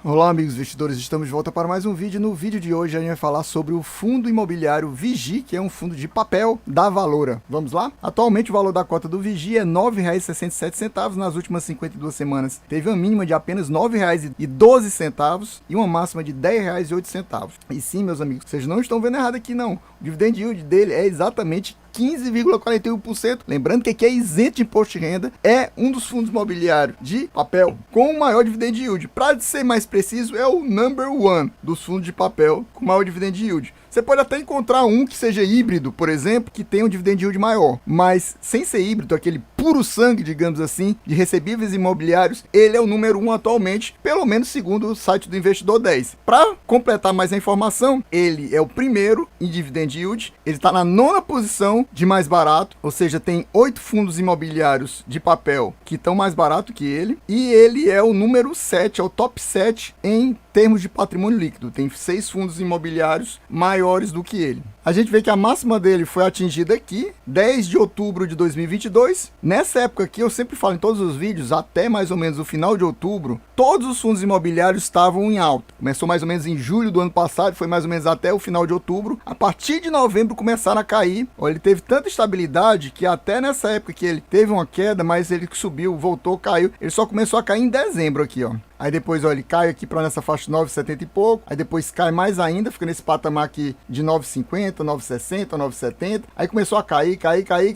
Olá amigos investidores, estamos de volta para mais um vídeo. No vídeo de hoje a gente vai falar sobre o fundo imobiliário Vigi, que é um fundo de papel da Valora. Vamos lá? Atualmente o valor da cota do Vigi é R$ 9,67, nas últimas 52 semanas teve uma mínima de apenas R$ 9,12 e uma máxima de R$ 10,08. E sim, meus amigos, vocês não estão vendo errado aqui não, o dividend yield dele é exatamente 15,41%. Lembrando que aqui é isento de imposto de renda, é um dos fundos imobiliários de papel com o maior dividend yield. Para ser mais preciso, é o number one dos fundos de papel com maior dividend yield. Você pode até encontrar um que seja híbrido, por exemplo, que tenha um dividend yield maior, mas sem ser híbrido, aquele puro sangue, digamos assim, de recebíveis imobiliários, ele é o número 1 atualmente, pelo menos segundo o site do Investidor 10. Para completar mais a informação, ele é o primeiro em dividend yield, ele está na 9ª posição de mais barato, ou seja, tem 8 fundos imobiliários de papel que estão mais barato que ele, e ele é o número 7, é o top 7 em termos de patrimônio líquido, tem 6 fundos imobiliários maiores do que ele. A gente vê que a máxima dele foi atingida aqui, 10 de outubro de 2022. Nessa época aqui, eu sempre falo em todos os vídeos, até mais ou menos o final de outubro, todos os fundos imobiliários estavam em alta. Começou mais ou menos em julho do ano passado, foi mais ou menos até o final de outubro. A partir de novembro começaram a cair. Ele teve tanta estabilidade que até nessa época que ele teve uma queda, mas ele subiu, voltou, caiu. Ele só começou a cair em dezembro aqui, ó. Aí depois, ó, ele cai aqui para nessa faixa de 9,70 e pouco. Aí depois cai mais ainda, fica nesse patamar aqui de 9,50, 9,60, 9,70. Aí começou a cair,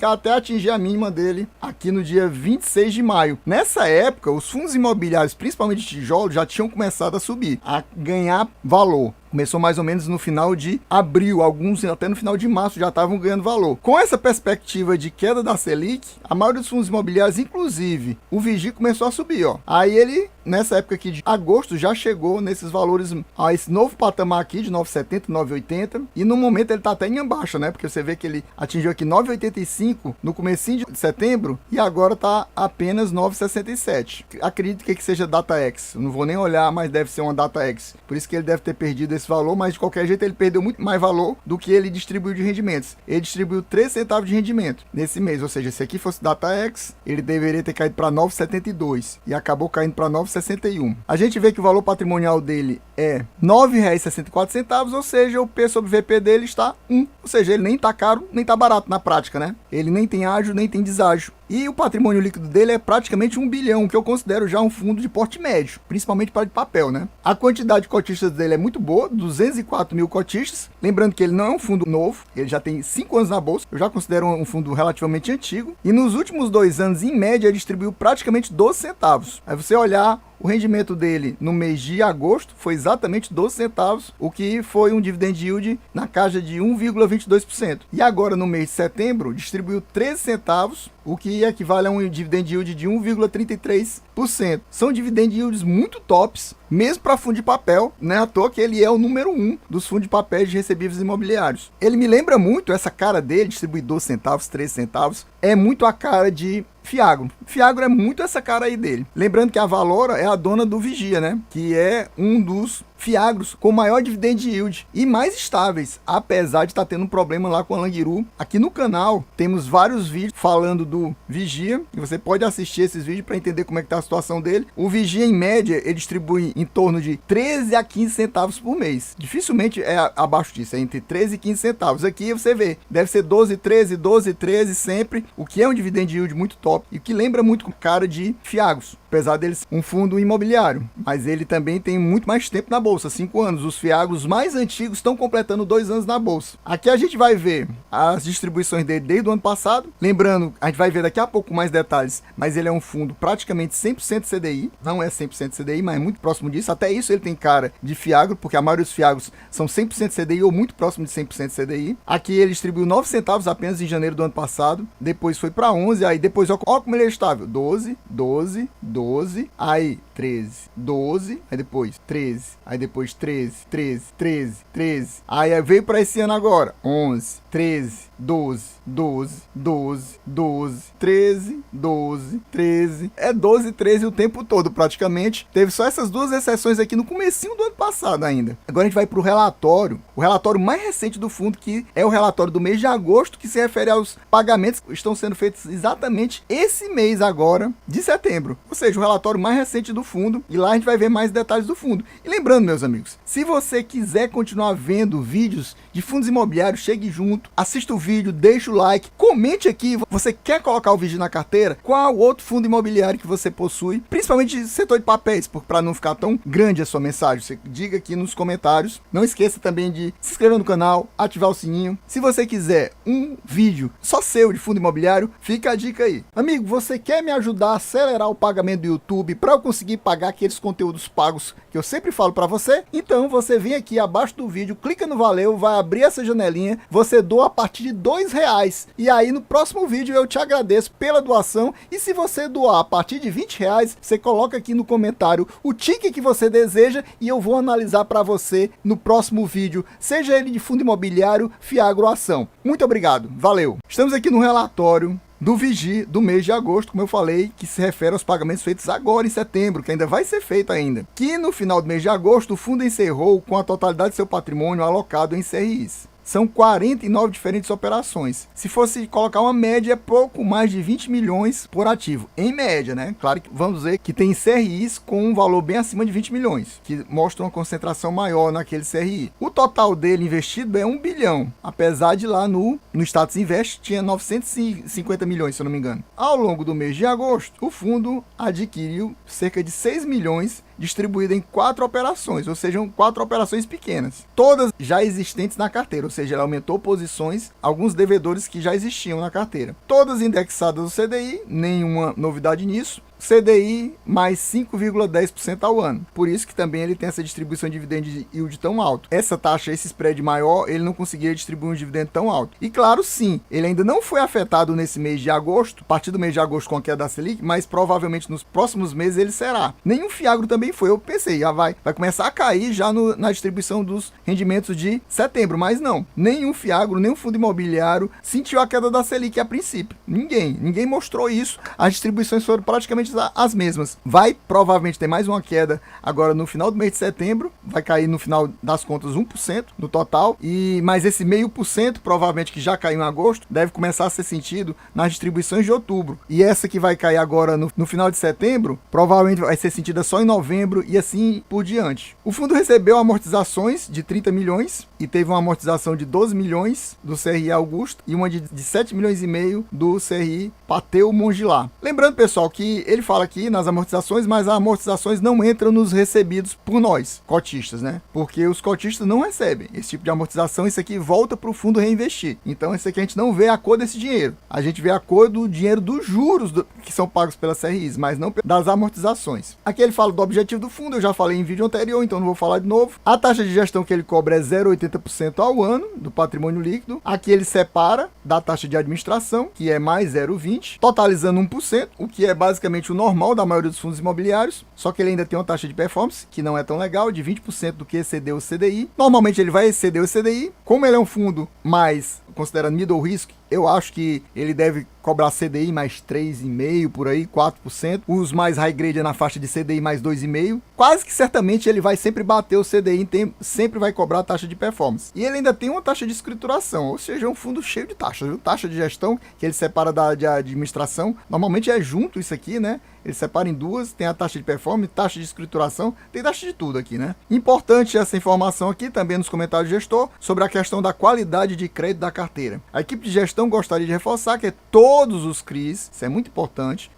até atingir a mínima dele aqui no dia 26 de maio. Nessa época, os fundos imobiliários, principalmente de tijolo, já tinham começado a subir, a ganhar valor. Começou mais ou menos no final de abril, alguns até no final de março já estavam ganhando valor. Com essa perspectiva de queda da Selic, a maioria dos fundos imobiliários, inclusive o Vigi, começou a subir, ó. Aí ele, nessa época aqui de agosto, já chegou nesses valores, a esse novo patamar aqui de 9,70, 9,80, e no momento ele tá até em baixa, né? Porque você vê que ele atingiu aqui 9,85 no comecinho de setembro e agora tá apenas 9,67. Acredito que seja DataX, eu não vou nem olhar, mas deve ser uma DataX. Por isso que ele deve ter perdido esse valor, mas de qualquer jeito ele perdeu muito mais valor do que ele distribuiu de rendimentos. Ele distribuiu 3 centavos de rendimento nesse mês, ou seja, se aqui fosse DataX, ele deveria ter caído para 9,72 e acabou caindo para 9,61. A gente vê que o valor patrimonial dele é R$ 9,64, ou seja, o P sobre VP dele está 1, ou seja, ele nem tá caro, nem tá barato na prática, né? Ele nem tem ágio, nem tem deságio. E o patrimônio líquido dele é praticamente 1 bilhão, que eu considero já um fundo de porte médio, principalmente para de papel, né? A quantidade de cotistas dele é muito boa, 204 mil cotistas. Lembrando que ele não é um fundo novo, ele já tem 5 anos na bolsa, eu já considero um fundo relativamente antigo. E nos últimos 2 anos, em média, ele distribuiu praticamente 12 centavos. Aí você olhar o rendimento dele no mês de agosto foi exatamente 12 centavos, o que foi um dividend yield na casa de 1,22%. E agora no mês de setembro distribuiu 13 centavos, o que equivale a um dividend yield de 1,33%. São dividend yields muito tops, mesmo para fundo de papel, não é à toa que ele é o número 1 dos fundos de papéis de recebíveis imobiliários. Ele me lembra muito, essa cara dele, distribuir 12 centavos, 13 centavos, é muito a cara de Fiagro. Fiagro é muito essa cara aí dele. Lembrando que a Valora é a dona do Vigia, né? Que é um dos fiagros com maior dividend yield e mais estáveis, apesar de estar tendo um problema lá com a Languiru. Aqui no canal temos vários vídeos falando do Vigia e você pode assistir esses vídeos para entender como é que tá a situação dele. O Vigia, em média, ele distribui em torno de 13 a 15 centavos por mês. Dificilmente é abaixo disso, é entre 13 e 15 centavos. Aqui você vê, deve ser 12, 13, 12, 13 sempre, o que é um dividend yield muito top e que lembra muito com cara de fiagros, apesar dele ser um fundo imobiliário, mas ele também tem muito mais tempo na bolsa, 5 anos. Os fiagros mais antigos estão completando 2 anos na bolsa. Aqui a gente vai ver as distribuições dele desde o ano passado. Lembrando, a gente vai ver daqui a pouco mais detalhes, mas ele é um fundo praticamente 100% CDI, não é 100% CDI, mas é muito próximo disso. Até isso ele tem cara de fiagro, porque a maioria dos fiagros são 100% CDI ou muito próximo de 100% CDI. Aqui ele distribuiu 9 centavos apenas em janeiro do ano passado, depois foi para 11, aí depois ó como ele é estável, 12, 12, 12, aí 13, 12, aí depois 13, aí depois 13, 13, 13, 13, aí veio para esse ano agora, 11, 13, 12, 12, 12, 12, 13, 12, 13. É 12, 13 o tempo todo, praticamente. Teve só essas duas exceções aqui no comecinho do ano passado ainda. Agora a gente vai para o relatório mais recente do fundo, que é o relatório do mês de agosto, que se refere aos pagamentos que estão sendo feitos exatamente esse mês agora, de setembro. Ou seja, o relatório mais recente do fundo, e lá a gente vai ver mais detalhes do fundo. E lembrando, meus amigos, se você quiser continuar vendo vídeos de fundos imobiliários, chegue junto, assista o vídeo, deixa o like, comente aqui, você quer colocar o vídeo na carteira? Qual outro fundo imobiliário que você possui? Principalmente setor de papéis, para não ficar tão grande a sua mensagem, você diga aqui nos comentários. Não esqueça também de se inscrever no canal, ativar o sininho. Se você quiser um vídeo só seu de fundo imobiliário, fica a dica aí. Amigo, você quer me ajudar a acelerar o pagamento do YouTube para eu conseguir pagar aqueles conteúdos pagos que eu sempre falo para você? Então você vem aqui abaixo do vídeo, clica no valeu, vai abrir essa janelinha, você doa a partir de R$2, e aí no próximo vídeo eu te agradeço pela doação. E se você doar a partir de R$20, você coloca aqui no comentário o ticket que você deseja e eu vou analisar para você no próximo vídeo, seja ele de fundo imobiliário, Fiagro ou ação. Muito obrigado, valeu! Estamos aqui no relatório do Vigi do mês de agosto, como eu falei, que se refere aos pagamentos feitos agora em setembro, que ainda vai ser feito ainda. Que no final do mês de agosto o fundo encerrou com a totalidade de seu patrimônio alocado em CRIs. São 49 diferentes operações. Se fosse colocar uma média, é pouco mais de 20 milhões por ativo. Em média, né? Claro que vamos dizer que tem CRIs com um valor bem acima de 20 milhões, que mostram uma concentração maior naquele CRI. O total dele investido é 1 bilhão, apesar de lá no Status Invest tinha 950 milhões, se eu não me engano. Ao longo do mês de agosto, o fundo adquiriu cerca de 6 milhões distribuído em 4 operações, ou seja, 4 operações pequenas, todas já existentes na carteira, ou seja, ele aumentou posições, alguns devedores que já existiam na carteira, todas indexadas ao CDI, nenhuma novidade nisso. CDI mais 5,10% ao ano. Por isso que também ele tem essa distribuição de dividendo de yield tão alto. Essa taxa, esse spread maior, ele não conseguia distribuir um dividendo tão alto. E claro, sim, ele ainda não foi afetado nesse mês de agosto, a partir do mês de agosto com a queda da Selic, mas provavelmente nos próximos meses ele será. Nenhum Fiagro também foi. Eu pensei, já vai começar a cair já na distribuição dos rendimentos de setembro, mas não. Nenhum Fiagro, nenhum fundo imobiliário sentiu a queda da Selic a princípio. Ninguém mostrou isso. As distribuições foram praticamente as mesmas. Vai provavelmente ter mais uma queda agora no final do mês de setembro, vai cair no final das contas 1% no total, mas esse 0,5% provavelmente que já caiu em agosto, deve começar a ser sentido nas distribuições de outubro, e essa que vai cair agora no final de setembro, provavelmente vai ser sentida só em novembro e assim por diante. O fundo recebeu amortizações de 30 milhões e teve uma amortização de 12 milhões do CRI Augusto e uma de 7 milhões e meio do CRI Pateu Mongilá. Lembrando, pessoal, que ele fala aqui nas amortizações, mas as amortizações não entram nos recebidos por nós, cotistas, né? Porque os cotistas não recebem esse tipo de amortização, isso aqui volta para o fundo reinvestir. Então, isso aqui a gente não vê a cor desse dinheiro. A gente vê a cor do dinheiro dos juros que são pagos pelas CRIs, mas não das amortizações. Aqui ele fala do objetivo do fundo, eu já falei em vídeo anterior, então não vou falar de novo. A taxa de gestão que ele cobra é 0,80% ao ano do patrimônio líquido. Aqui ele separa da taxa de administração, que é mais 0,20%, totalizando 1%, o que é basicamente o normal da maioria dos fundos imobiliários, só que ele ainda tem uma taxa de performance, que não é tão legal, de 20% do que excedeu o CDI. Normalmente ele vai exceder o CDI, como ele é um fundo mais considerando middle risk, eu acho que ele deve cobrar CDI mais 3,5%, por aí, 4%. Os mais high grade é na faixa de CDI mais 2,5%. Quase que certamente ele vai sempre bater o CDI, sempre vai cobrar a taxa de performance. E ele ainda tem uma taxa de escrituração, ou seja, é um fundo cheio de taxas, viu? Taxa de gestão, que ele separa de administração. Normalmente é junto isso aqui, né? Ele separa em duas, tem a taxa de performance, taxa de escrituração, tem taxa de tudo aqui, né? Importante essa informação aqui também nos comentários do gestor, sobre a questão da qualidade de crédito da carteira. A equipe de gestão gostaria de reforçar que todos os CRIs, isso é muito importante,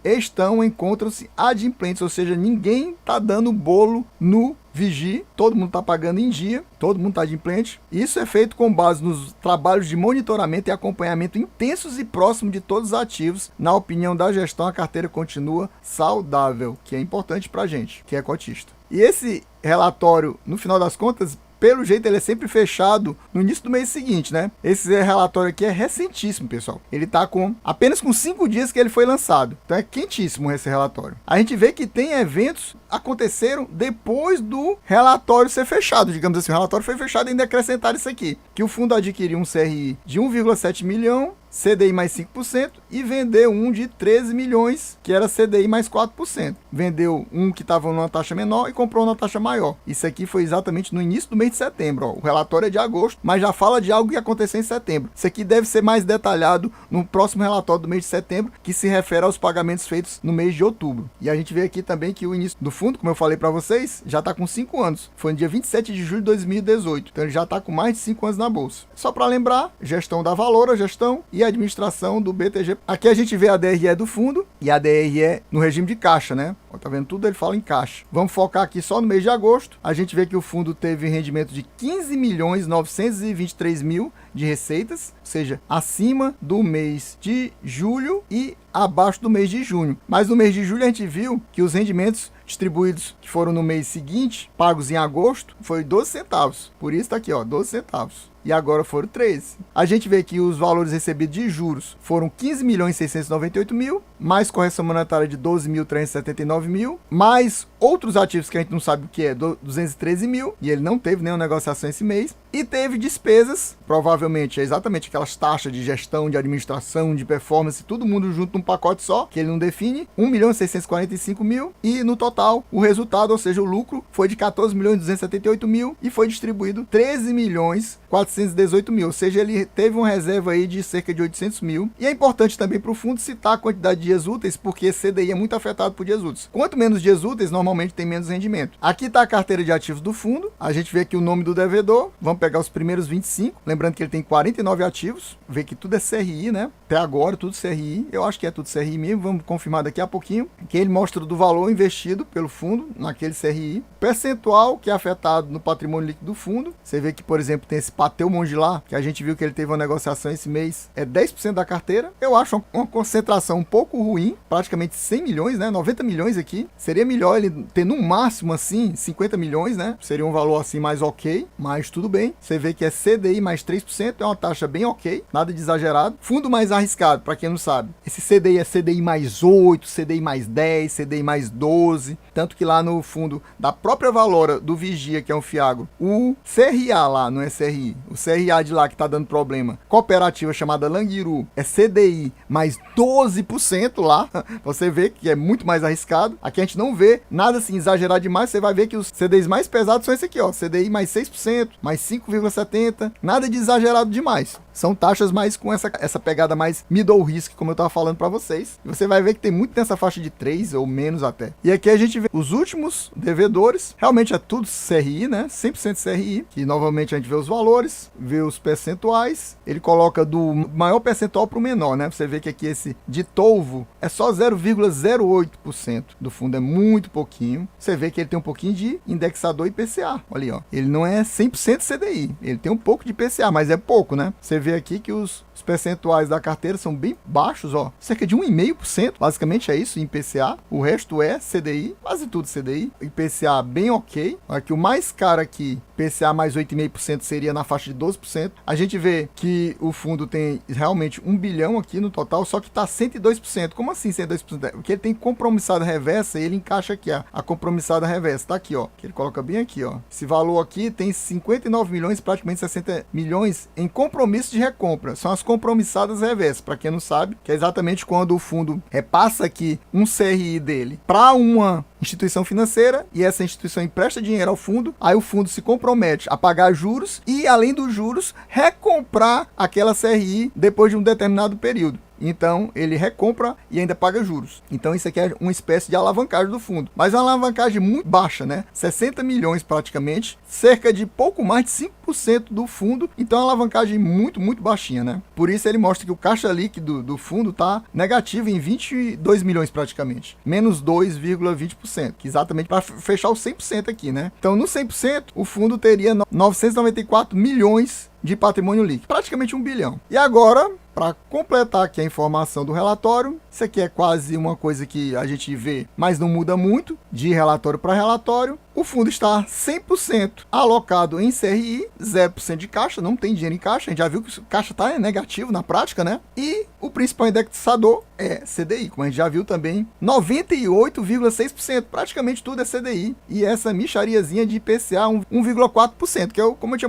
encontram-se adimplentes, ou seja, ninguém tá dando bolo no Vigi, todo mundo está pagando em dia, todo mundo está adimplente. Isso é feito com base nos trabalhos de monitoramento e acompanhamento intensos e próximos de todos os ativos. Na opinião da gestão, a carteira continua saudável, que é importante para a gente, que é cotista. E esse relatório, no final das contas, pelo jeito ele é sempre fechado no início do mês seguinte, né? Esse relatório aqui é recentíssimo, pessoal. Ele tá apenas com 5 dias que ele foi lançado. Então é quentíssimo esse relatório. A gente vê que tem eventos aconteceram depois do relatório ser fechado. Digamos assim, o relatório foi fechado e ainda acrescentaram isso aqui. que o fundo adquiriu um CRI de 1,7 milhão, CDI mais 5% e vendeu um de 13 milhões, que era CDI mais 4%. Vendeu um que estava numa taxa menor e comprou numa taxa maior. Isso aqui foi exatamente no início do mês de setembro. Ó. O relatório é de agosto, mas já fala de algo que aconteceu em setembro. Isso aqui deve ser mais detalhado no próximo relatório do mês de setembro, que se refere aos pagamentos feitos no mês de outubro. E a gente vê aqui também que o início do fundo, como eu falei para vocês, já está com 5 anos. Foi no dia 27 de julho de 2018. Então ele já está com mais de 5 anos na bolsa. Só para lembrar, gestão da Valora, gestão e administração do BTG. Aqui a gente vê a DRE do fundo e a DRE no regime de caixa, né? Ó, tá vendo tudo? Ele fala em caixa. Vamos focar aqui só no mês de agosto. A gente vê que o fundo teve rendimento de 15.923.000 de receitas, ou seja, acima do mês de julho e abaixo do mês de junho. Mas no mês de julho a gente viu que os rendimentos distribuídos que foram no mês seguinte, pagos em agosto, foi 12 centavos. Por isso tá aqui, ó, 12 centavos. E agora foram 13. A gente vê que os valores recebidos de juros foram 15.698.000, mais correção monetária de 12.379.000, mais outros ativos que a gente não sabe o que é, 213.000, e ele não teve nenhuma negociação esse mês. E teve despesas, provavelmente é exatamente aquelas taxas de gestão, de administração, de performance, todo mundo junto num pacote só, que ele não define, 1.645.000, e no total, o resultado, ou seja, o lucro, foi de 14.278.000 e foi distribuído 13.418.000, ou seja, ele teve uma reserva aí de cerca de 800.000. E é importante também para o fundo citar a quantidade de dias úteis, porque CDI é muito afetado por dias úteis. Quanto menos dias úteis, normalmente tem menos rendimento. Aqui está a carteira de ativos do fundo, a gente vê aqui o nome do devedor, vamos pegar os primeiros 25, lembrando que ele tem 49 ativos, vê que tudo é CRI, né? Até agora tudo CRI, eu acho que é tudo CRI mesmo, vamos confirmar daqui a pouquinho, que ele mostra do valor investido pelo fundo naquele CRI, percentual que é afetado no patrimônio líquido do fundo. Você vê que, por exemplo, tem esse Pateu Mongilar, que a gente viu que ele teve uma negociação esse mês, é 10% da carteira. Eu acho uma concentração um pouco ruim, praticamente 100 milhões, né? 90 milhões aqui. Seria melhor ele ter no máximo assim 50 milhões, né? Seria um valor assim mais ok, mas tudo bem. Você vê que é CDI mais 3%, é uma taxa bem ok, nada de exagerado. Fundo mais arriscado, para quem não sabe. Esse CDI é CDI mais 8, CDI mais 10, CDI mais 12, tanto que lá no fundo da própria Valora do Vigia, que é um Fiagro, o CRA lá, não é CRI, o CRA de lá que tá dando problema, cooperativa chamada Languiru, é CDI mais 12% lá, você vê que é muito mais arriscado. Aqui a gente não vê nada assim exagerado demais, você vai ver que os CDIs mais pesados são esse aqui, ó, CDI mais 6%, mais 5,70%, nada de exagerado demais. São taxas mais com essa pegada mais middle risk, como eu estava falando para vocês. E você vai ver que tem muito nessa faixa de 3 ou menos até. E aqui a gente vê os últimos devedores. Realmente é tudo CRI, né? 100% CRI. Que novamente a gente vê os valores, vê os percentuais. Ele coloca do maior percentual para o menor, né? Você vê que aqui esse de Tolvo é só 0,08% do fundo. É muito pouquinho. Você vê que ele tem um pouquinho de indexador IPCA. Olha aí, ó. Ele não é 100% CDI. Ele tem um pouco de IPCA, mas é pouco, né? Você vê aqui que os percentuais da carteira são bem baixos, ó, cerca de 1,5%, basicamente é isso em IPCA, o resto é CDI, quase tudo CDI, IPCA bem ok, aqui o mais caro aqui, IPCA mais 8,5% seria na faixa de 12%, a gente vê que o fundo tem realmente 1 bilhão aqui no total, só que tá 102%, como assim 102%? Porque ele tem compromissada reversa e ele encaixa aqui, ó, a compromissada reversa, tá aqui, ó, que ele coloca bem aqui, ó, esse valor aqui tem 59 milhões, praticamente 60 milhões em compromisso de recompra, são as compromissadas reversas, para quem não sabe, que é exatamente quando o fundo repassa aqui um CRI dele para uma instituição financeira e essa instituição empresta dinheiro ao fundo, aí o fundo se compromete a pagar juros e, além dos juros, recomprar aquela CRI depois de um determinado período. Então, ele recompra e ainda paga juros. Então, isso aqui é uma espécie de alavancagem do fundo. Mas é uma alavancagem muito baixa, né? 60 milhões praticamente, cerca de pouco mais de 5% do fundo. Então, é uma alavancagem muito, muito baixinha, né? Por isso, ele mostra que o caixa líquido do fundo está negativo em 22 milhões praticamente. Menos 2,20%, que exatamente para fechar o 100% aqui, né? Então, no 100%, o fundo teria 994 milhões de patrimônio líquido. Praticamente 1 bilhão. E agora, para completar aqui a informação do relatório, isso aqui é quase uma coisa que a gente vê, mas não muda muito de relatório para relatório. O fundo está 100% alocado em CRI, 0% de caixa, não tem dinheiro em caixa. A gente já viu que o caixa está negativo na prática, né? E o principal indexador é CDI, como a gente já viu também, 98,6%. Praticamente tudo é CDI. E essa mixariazinha de IPCA, 1,4%, que como eu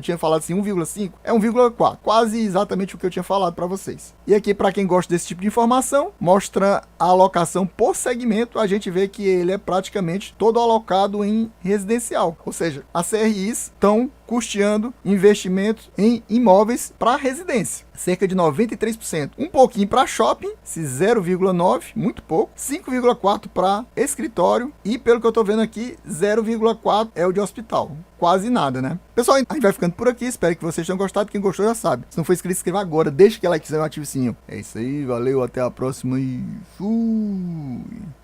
tinha falado assim, 1,5%, é 1,4%. Quase exatamente o que eu tinha falado para vocês. E aqui, para quem gosta desse tipo de informação, mostra a alocação por segmento. A gente vê que ele é praticamente todo alocado em residencial, ou seja, as CRIs estão custeando investimentos em imóveis para residência, cerca de 93%, um pouquinho para shopping, 0,9%, muito pouco, 5,4% para escritório e, pelo que eu estou vendo aqui, 0,4% é o de hospital, quase nada, né? Pessoal, a gente vai ficando por aqui, espero que vocês tenham gostado, quem gostou já sabe, se não for inscrito, se inscreva agora, deixa aquele like, ative o sininho. É isso aí, valeu, até a próxima e fui!